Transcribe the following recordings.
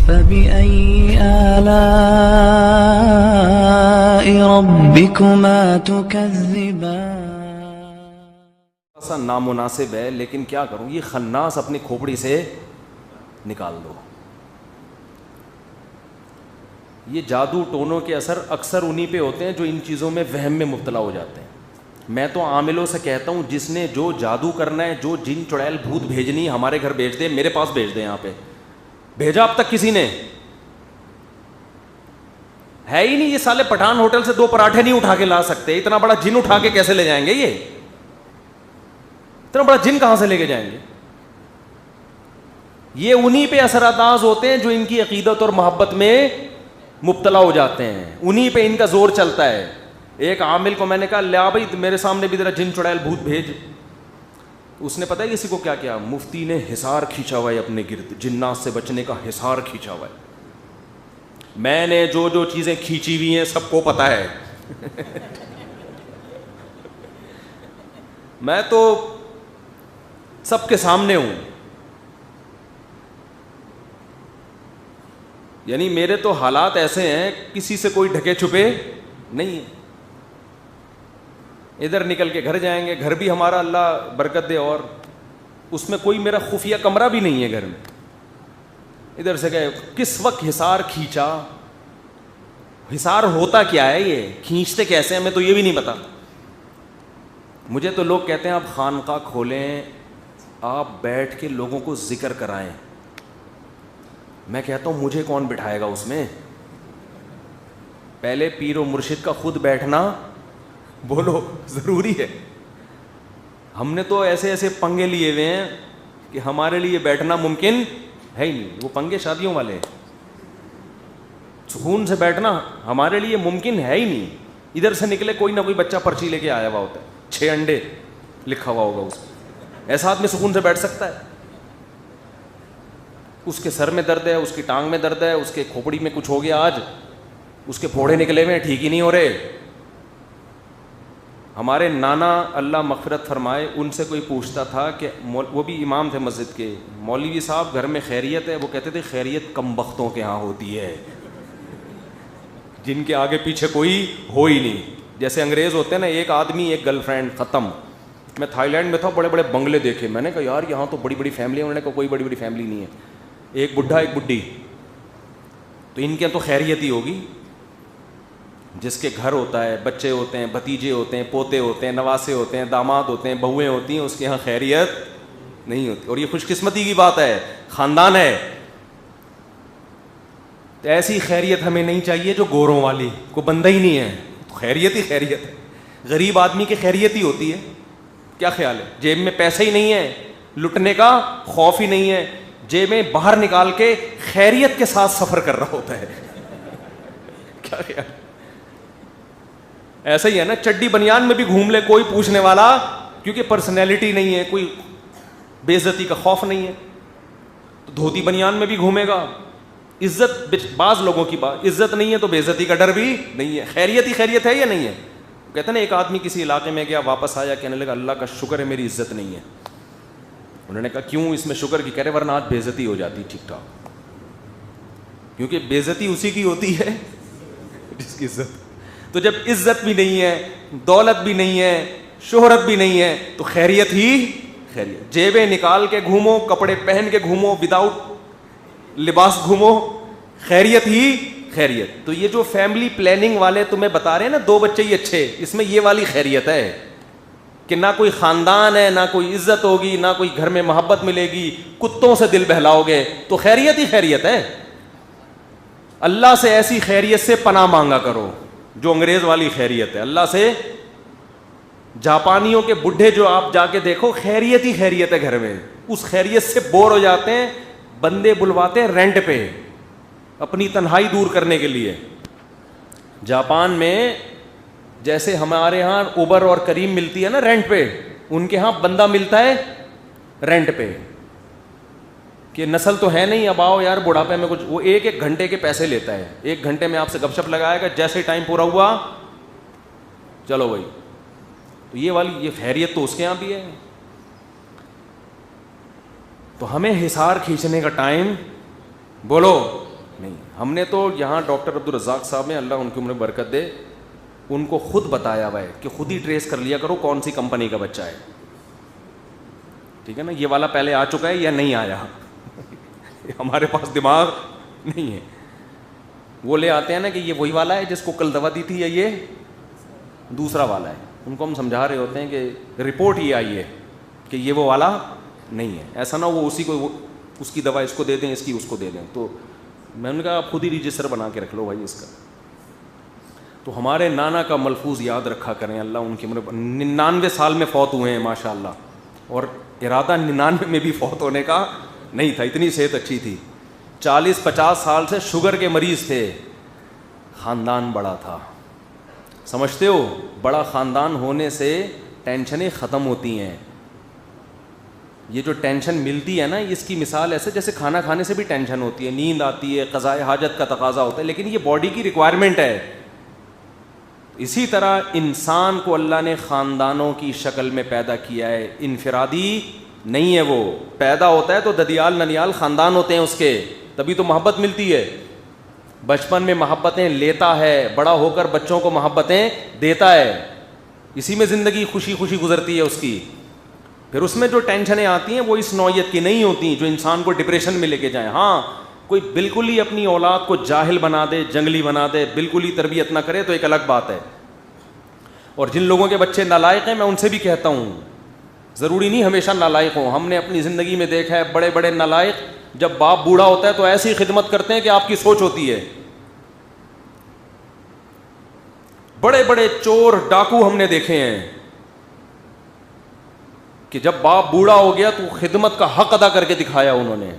فبأي آلاء ربكما تكذبان. ایسا نامناسب ہے لیکن کیا کروں, یہ خناس اپنی کھوپڑی سے نکال دو. یہ جادو ٹونوں کے اثر اکثر انہی پہ ہوتے ہیں جو ان چیزوں میں وہم میں مبتلا ہو جاتے ہیں. میں تو عاملوں سے کہتا ہوں جس نے جو جادو کرنا ہے, جو جن چڑیل بھوت بھیجنی ہمارے گھر بھیج دے, میرے پاس بھیج دے. یہاں پہ بھیجا اب تک کسی نے ہے ہی نہیں. یہ سالے پٹھان ہوٹل سے 2 پراٹھے نہیں اٹھا کے لا سکتے. اتنا بڑا جن اٹھا کے کیسے لے جائیں گے؟ یہ اتنا بڑا جن کہاں سے لے کے جائیں گے؟ یہ انہی پہ اثر انداز ہوتے ہیں جو ان کی عقیدت اور محبت میں مبتلا ہو جاتے ہیں. انہی پہ ان کا زور چلتا ہے. ایک عامل کو میں نے کہا لیا بھائی میرے سامنے بھی ذرا جن چڑیل بھوت بھیج. اس نے پتہ ہے کسی کو کیا کیا؟ مفتی نے حصار کھینچا ہوا ہے اپنے گرد, جنات سے بچنے کا حصار کھینچا ہوا ہے. میں نے جو جو چیزیں کھینچی ہوئی ہیں سب کو پتہ ہے. میں تو سب کے سامنے ہوں. یعنی میرے تو حالات ایسے ہیں کسی سے کوئی ڈھکے چھپے نہیں ہے. ادھر نکل کے گھر جائیں گے, گھر بھی ہمارا اللہ برکت دے, اور اس میں کوئی میرا خفیہ کمرہ بھی نہیں ہے گھر میں. ادھر سے گئے, کس وقت حصار کھینچا, حصار ہوتا کیا ہے, یہ کھینچتے کیسے ہیں ہمیں تو یہ بھی نہیں پتا. مجھے تو لوگ کہتے ہیں آپ خانقاہ کھولیں, آپ بیٹھ کے لوگوں کو ذکر کرائیں. میں کہتا ہوں مجھے کون بٹھائے گا اس میں؟ پہلے پیر و مرشد کا خود بیٹھنا بولو ضروری ہے. ہم نے تو ایسے ایسے پنگے لیے ہوئے ہیں کہ ہمارے لیے بیٹھنا ممکن ہے ہی نہیں. وہ پنگے شادیوں والے, سکون سے بیٹھنا ہمارے لیے ممکن ہے ہی نہیں. ادھر سے نکلے کوئی نہ کوئی بچہ پرچی لے کے آیا ہوا ہوتا ہے, 6 انڈے لکھا ہوا ہوگا اس میں. ایسا آدمی سکون سے بیٹھ سکتا ہے؟ اس کے سر میں درد ہے, اس کی ٹانگ میں درد ہے, اس کے کھوپڑی میں کچھ ہو گیا, آج اس کے پھوڑے نکلے ہوئے ٹھیک ہی نہیں ہو رہے. ہمارے نانا اللہ مغفرت فرمائے, ان سے کوئی پوچھتا تھا کہ وہ بھی امام تھے مسجد کے, مولوی صاحب گھر میں خیریت ہے؟ وہ کہتے تھے خیریت کم بختوں کے ہاں ہوتی ہے, جن کے آگے پیچھے کوئی ہو ہی نہیں. جیسے انگریز ہوتے ہیں نا, ایک آدمی ایک گرل فرینڈ ختم. میں تھائی لینڈ میں تھا, بڑے بڑے بنگلے دیکھے, میں نے کہا یار یہاں تو بڑی بڑی فیملی ہے. انہوں نے کہا کوئی بڑی بڑی فیملی نہیں ہے, ایک بڈھا ایک بڈھی, تو ان کے تو خیریت ہی ہوگی. جس کے گھر ہوتا ہے, بچے ہوتے ہیں, بھتیجے ہوتے ہیں, پوتے ہوتے ہیں, نواسے ہوتے ہیں, داماد ہوتے ہیں, بہویں ہوتی ہیں, اس کے یہاں خیریت نہیں ہوتی. اور یہ خوش قسمتی کی بات ہے, خاندان ہے. تو ایسی خیریت ہمیں نہیں چاہیے جو گوروں والی, کو بندہ ہی نہیں ہے تو خیریت ہی خیریت ہے. غریب آدمی کی خیریت ہی ہوتی ہے. کیا خیال ہے؟ جیب میں پیسے ہی نہیں ہے, لٹنے کا خوف ہی نہیں ہے, جیب میں باہر نکال کے خیریت کے ساتھ سفر کر رہا ہوتا ہے. کیا خیال؟ ایسا ہی ہے نا, چڈی بنیان میں بھی گھوم لے کوئی پوچھنے والا, کیونکہ پرسنالٹی نہیں ہے, کوئی بے عزتی کا خوف نہیں ہے. تو دھوتی بنیان میں بھی گھومے گا. عزت بعض لوگوں کی بات, عزت نہیں ہے تو بے عزتی کا ڈر بھی نہیں ہے. خیریت ہی خیریت ہے یا نہیں ہے؟ کہتے ہیں نا ایک آدمی کسی علاقے میں گیا, واپس آیا, کہنے لگا اللہ کا شکر ہے میری عزت نہیں ہے. انہوں نے کہا کیوں اس میں شکر کی؟ کہہ رہے ورنہ آج بے عزتی ہو جاتی ٹھیک ٹھاک. کیونکہ بے عزتی اسی کی ہوتی ہے جس کی عزت. تو جب عزت بھی نہیں ہے, دولت بھی نہیں ہے, شہرت بھی نہیں ہے, تو خیریت ہی خیریت. جیبیں نکال کے گھومو, کپڑے پہن کے گھومو, وداؤٹ لباس گھومو, خیریت ہی خیریت. تو یہ جو فیملی پلاننگ والے تمہیں بتا رہے ہیں نا 2 بچے ہی اچھے, اس میں یہ والی خیریت ہے کہ نہ کوئی خاندان ہے, نہ کوئی عزت ہوگی, نہ کوئی گھر میں محبت ملے گی, کتوں سے دل بہلاؤ گے, تو خیریت ہی خیریت ہے. اللہ سے ایسی خیریت سے پناہ مانگا کرو جو انگریز والی خیریت ہے. اللہ سے, جاپانیوں کے بڈھے جو آپ جا کے دیکھو, خیریت ہی خیریت ہے گھر میں. اس خیریت سے بور ہو جاتے ہیں, بندے بلواتے ہیں رینٹ پہ اپنی تنہائی دور کرنے کے لیے. جاپان میں جیسے ہمارے ہاں اوبر اور کریم ملتی ہے نا رینٹ پہ, ان کے ہاں بندہ ملتا ہے رینٹ پہ. کہ نسل تو ہے نہیں, اب آؤ یار بڑھاپے میں کچھ. وہ 1 گھنٹے کے پیسے لیتا ہے, 1 گھنٹے میں آپ سے گپ شپ لگائے گا, جیسے ٹائم پورا ہوا چلو بھائی. تو یہ والی یہ خیریت تو اس کے یہاں بھی ہے. تو ہمیں حصار کھینچنے کا ٹائم بولو ہم نے تو یہاں ڈاکٹر عبدالرزاق صاحب ہیں, اللہ ان کی عمر برکت دے, ان کو خود بتایا ہوا ہے کہ خود ہی ٹریس کر لیا کرو کون سی کمپنی کا بچہ ہے, ٹھیک ہے نا, یہ والا پہلے آ چکا ہے یا نہیں آیا. ہمارے پاس دماغ نہیں ہے. وہ لے آتے ہیں نا کہ یہ وہی والا ہے جس کو کل دوا دی تھی یا یہ دوسرا والا ہے. ان کو ہم سمجھا رہے ہوتے ہیں کہ رپورٹ یہ آئی ہے کہ یہ وہ والا نہیں ہے, ایسا نہ وہ اسی کو اس کی دوا اس کو دے دیں, اس کی اس کو دے دیں. تو میں نے کہا آپ خود ہی رجسٹر بنا کے رکھ لو بھائی اس کا. تو ہمارے نانا کا ملفوظ یاد رکھا کریں, اللہ ان کی 99 سال میں فوت ہوئے ہیں ماشاء اللہ, اور ارادہ 99 میں بھی فوت ہونے کا نہیں تھا, اتنی صحت اچھی تھی. 40-50 سال سے شوگر کے مریض تھے, خاندان بڑا تھا. سمجھتے ہو, بڑا خاندان ہونے سے ٹینشنیں ختم ہوتی ہیں. یہ جو ٹینشن ملتی ہے نا, اس کی مثال ایسے جیسے کھانا کھانے سے بھی ٹینشن ہوتی ہے, نیند آتی ہے, قضاء حاجت کا تقاضا ہوتا ہے, لیکن یہ باڈی کی ریکوائرمنٹ ہے. اسی طرح انسان کو اللہ نے خاندانوں کی شکل میں پیدا کیا ہے, انفرادی نہیں ہے. وہ پیدا ہوتا ہے تو ددیال ننیال خاندان ہوتے ہیں اس کے, تبھی تو محبت ملتی ہے. بچپن میں محبتیں لیتا ہے, بڑا ہو کر بچوں کو محبتیں دیتا ہے, اسی میں زندگی خوشی خوشی گزرتی ہے اس کی. پھر اس میں جو ٹینشنیں آتی ہیں وہ اس نوعیت کی نہیں ہوتی جو انسان کو ڈپریشن میں لے کے جائیں. ہاں کوئی بالکل ہی اپنی اولاد کو جاہل بنا دے, جنگلی بنا دے, بالکل ہی تربیت نہ کرے تو ایک الگ بات ہے. اور جن لوگوں کے بچے نالائق ہیں میں ان سے بھی کہتا ہوں, ضروری نہیں ہمیشہ نالائق ہوں. ہم نے اپنی زندگی میں دیکھا ہے بڑے بڑے نالائق جب باپ بوڑھا ہوتا ہے تو ایسی خدمت کرتے ہیں کہ آپ کی سوچ ہوتی ہے. بڑے بڑے چور ڈاکو ہم نے دیکھے ہیں کہ جب باپ بوڑھا ہو گیا تو خدمت کا حق ادا کر کے دکھایا انہوں نے.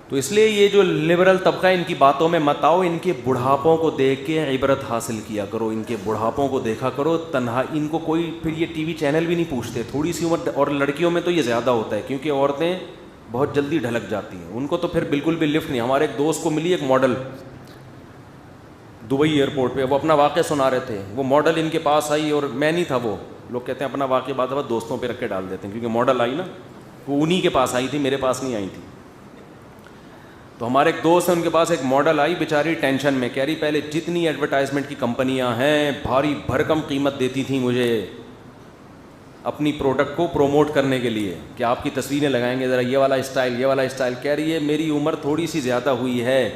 تو اس لیے یہ جو لبرل طبقہ ان کی باتوں میں مت آؤ, ان کے بڑھاپوں کو دیکھ کے عبرت حاصل کیا کرو, ان کے بڑھاپوں کو دیکھا کرو. تنہا ان کو کوئی پھر یہ ٹی وی چینل بھی نہیں پوچھتے, تھوڑی سی عمر, اور لڑکیوں میں تو یہ زیادہ ہوتا ہے کیونکہ عورتیں بہت جلدی ڈھلک جاتی ہیں, ان کو تو پھر بالکل بھی لفٹ نہیں. ہمارے ایک دوست کو ملی ایک ماڈل دبئی ایئرپورٹ پہ, وہ اپنا واقعہ سنا رہے تھے. وہ ماڈل ان کے پاس آئی اور میں نہیں تھا, وہ لوگ کہتے ہیں اپنا واقعہ بعد میں دوستوں پہ رکھ کے ڈال دیتے ہیں کیونکہ ماڈل آئی نا, وہ انہی کے پاس آئی تھی, میرے پاس نہیں آئی تھی. تو ہمارے ایک دوست ہیں, ان کے پاس ایک ماڈل آئی, بیچاری ٹینشن میں, کہہ رہی پہلے جتنی ایڈورٹائزمنٹ کی کمپنیاں ہیں بھاری بھرکم قیمت دیتی تھیں مجھے اپنی پروڈکٹ کو پروموٹ کرنے کے لیے کہ آپ کی تصویریں لگائیں گے, ذرا یہ والا اسٹائل, یہ والا اسٹائل. کہہ رہی ہے میری عمر تھوڑی سی زیادہ ہوئی ہے,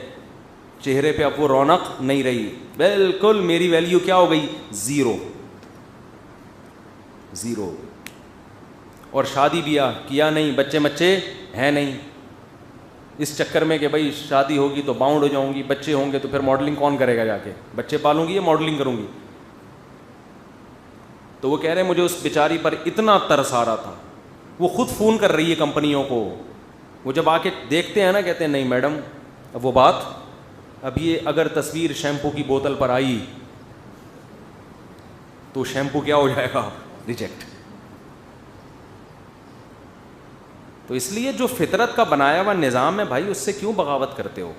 چہرے پہ اب وہ رونق نہیں رہی, بالکل میری ویلیو کیا ہو گئی, زیرو. اور شادی بیاہ کیا نہیں, بچے مچے ہیں نہیں, اس چکر میں کہ بھائی شادی ہوگی تو باؤنڈ ہو جاؤں گی, بچے ہوں گے تو پھر ماڈلنگ کون کرے گا, جا کے بچے پالوں گی یا ماڈلنگ کروں گی. تو وہ کہہ رہے ہیں مجھے اس بیچاری پر اتنا ترس آ رہا تھا. وہ خود فون کر رہی ہے کمپنیوں کو, وہ جب آ کے دیکھتے ہیں نا کہتے ہیں نہیں میڈم, اب وہ بات, اب یہ اگر تصویر شیمپو کی بوتل پر آئی تو شیمپو کیا ہو جائے گا, ریجیکٹ. تو اس لیے جو فطرت کا بنایا ہوا نظام ہے بھائی, اس سے کیوں بغاوت کرتے ہو,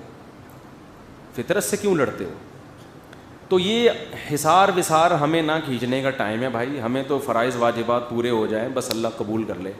فطرت سے کیوں لڑتے ہو. تو یہ حصار وثار ہمیں نہ کھینچنے کا ٹائم ہے بھائی, ہمیں تو فرائض واجبات پورے ہو جائیں بس, اللہ قبول کر لے.